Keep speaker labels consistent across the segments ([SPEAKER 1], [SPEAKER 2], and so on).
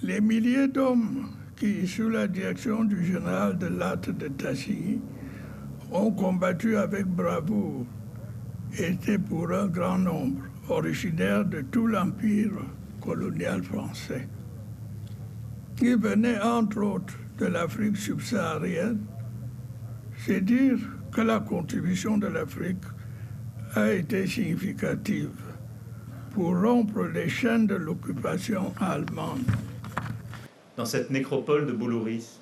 [SPEAKER 1] Les milliers d'hommes qui, sous la direction du général de Lattre de Tassigny, ont combattu avec bravoure étaient pour un grand nombre originaires de tout l'empire colonial français. Ils venaient entre autres de l'Afrique subsaharienne. C'est dire que la contribution de l'Afrique a été significative pour rompre les chaînes de l'occupation allemande.
[SPEAKER 2] Dans cette nécropole de Boulouris,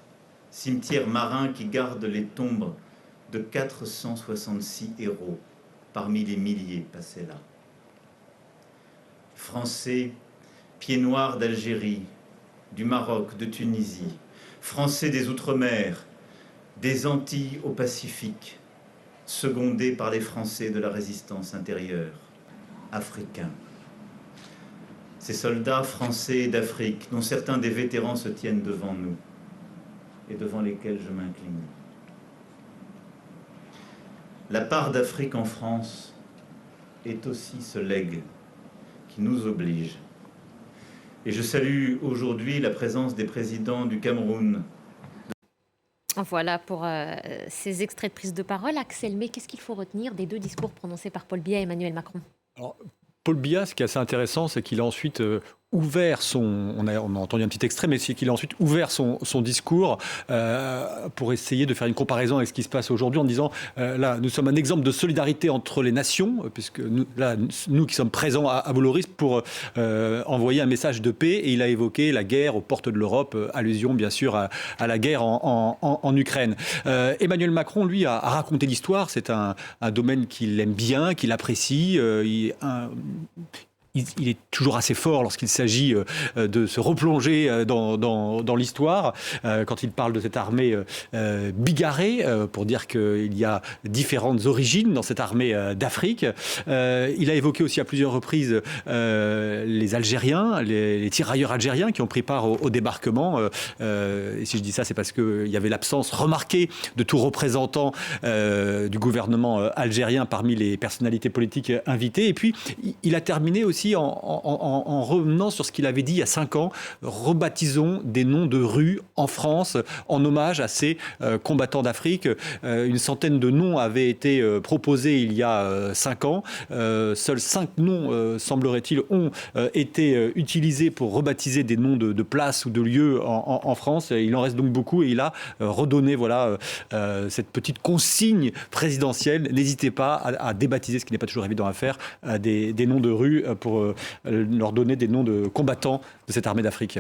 [SPEAKER 2] cimetière marin qui garde les tombes de 466 héros parmi les milliers passés là. Français, pieds noirs d'Algérie, du Maroc, de Tunisie, Français des Outre-mer, des Antilles au Pacifique, secondés par les Français de la résistance intérieure, africains. Ces soldats français d'Afrique, dont certains des vétérans se tiennent devant nous et devant lesquels je m'incline. La part d'Afrique en France est aussi ce legs qui nous oblige. Et je salue aujourd'hui la présence des présidents du Cameroun.
[SPEAKER 3] Voilà pour ces extraits de prise de parole. Axel May, qu'est-ce qu'il faut retenir des deux discours prononcés par Paul Biya et Emmanuel Macron ?
[SPEAKER 4] Alors, Paul Biya, ce qui est assez intéressant, c'est qu'il a ensuite ouvert on a entendu un petit extrait, mais c'est qu'il a ensuite ouvert son discours pour essayer de faire une comparaison avec ce qui se passe aujourd'hui en disant là, nous sommes un exemple de solidarité entre les nations, puisque nous qui sommes présents à Boulouris pour envoyer un message de paix, et il a évoqué la guerre aux portes de l'Europe, allusion bien sûr à la guerre en Ukraine. Emmanuel Macron, lui, a raconté l'histoire. C'est un domaine qu'il aime bien, qu'il apprécie. Il est toujours assez fort lorsqu'il s'agit de se replonger dans l'histoire. Quand il parle de cette armée bigarrée, pour dire qu'il y a différentes origines dans cette armée d'Afrique. Il a évoqué aussi à plusieurs reprises les Algériens, les tirailleurs algériens qui ont pris part au débarquement. Et si je dis ça, c'est parce qu'il y avait l'absence remarquée de tout représentant du gouvernement algérien parmi les personnalités politiques invitées. Et puis, il a terminé aussi en revenant sur ce qu'il avait dit il y a 5 ans, rebaptisons des noms de rues en France en hommage à ces combattants d'Afrique. Une centaine de noms avaient été proposés il y a 5 ans. Seuls 5 noms, semblerait-il, ont été utilisés pour rebaptiser des noms de places ou de lieux en France. Il en reste donc beaucoup et il a redonné cette petite consigne présidentielle. N'hésitez pas à débaptiser, ce qui n'est pas toujours évident à faire, des noms de rues pour leur donner des noms de combattants de cette armée d'Afrique.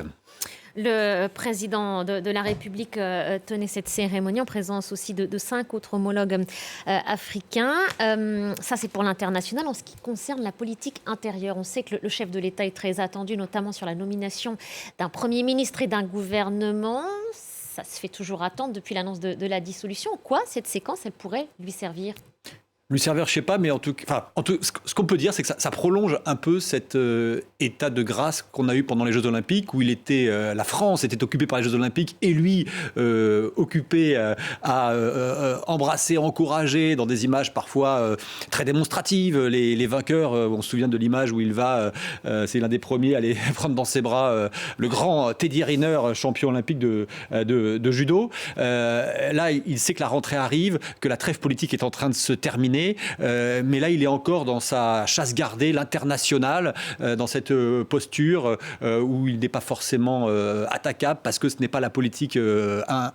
[SPEAKER 3] Le président de la République tenait cette cérémonie en présence aussi de 5 autres homologues africains. Ça, c'est pour l'international. En ce qui concerne la politique intérieure, on sait que le chef de l'État est très attendu, notamment sur la nomination d'un Premier ministre et d'un gouvernement. Ça se fait toujours attendre depuis l'annonce de la dissolution. En quoi cette séquence, elle pourrait lui servir ?
[SPEAKER 4] Lui servir, je sais pas, mais ce qu'on peut dire, c'est que ça prolonge un peu cet état de grâce qu'on a eu pendant les Jeux Olympiques, où la France était occupée par les Jeux Olympiques et lui occupé à embrasser, encourager dans des images parfois très démonstratives les vainqueurs. On se souvient de l'image où il va, c'est l'un des premiers à aller prendre dans ses bras le grand Teddy Riner, champion olympique de judo. Là, il sait que la rentrée arrive, que la trêve politique est en train de se terminer. Mais là, il est encore dans sa chasse gardée, l'international, dans cette posture où il n'est pas forcément attaquable parce que ce n'est pas la politique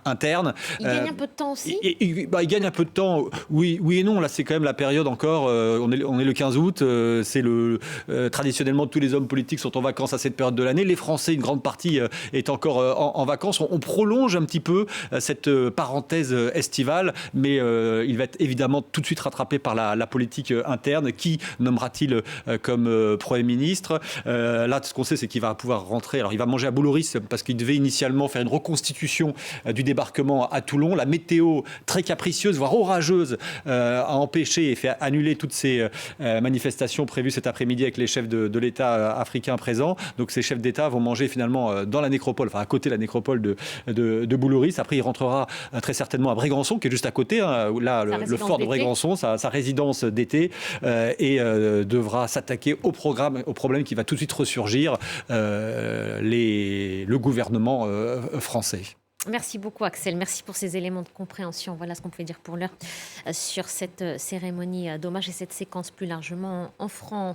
[SPEAKER 4] interne.
[SPEAKER 3] Il gagne un peu de temps aussi.
[SPEAKER 4] Il gagne un peu de temps, oui et non. Là, c'est quand même la période encore. On est le 15 août. C'est traditionnellement, tous les hommes politiques sont en vacances à cette période de l'année. Les Français, une grande partie, est encore en vacances. On prolonge un petit peu cette parenthèse estivale, mais il va être évidemment tout de suite rattrapé par la politique interne. Qui nommera-t-il comme Premier ministre ? Là, ce qu'on sait, c'est qu'il va pouvoir rentrer. Alors, il va manger à Boulouris parce qu'il devait initialement faire une reconstitution du débarquement à Toulon. La météo, très capricieuse, voire orageuse, a empêché et fait annuler toutes ces manifestations prévues cet après-midi avec les chefs de l'État africains présents. Donc, ces chefs d'État vont manger finalement dans la nécropole, enfin à côté de la nécropole de Boulouris. Après, il rentrera très certainement à Brégançon, qui est juste à côté. Là, le fort de Brégançon, ça sa résidence d'été et devra s'attaquer au problème qui va tout de suite ressurgir, le gouvernement français.
[SPEAKER 3] Merci beaucoup Axel, merci pour ces éléments de compréhension. Voilà ce qu'on pouvait dire pour l'heure sur cette cérémonie d'hommage et cette séquence plus largement en France.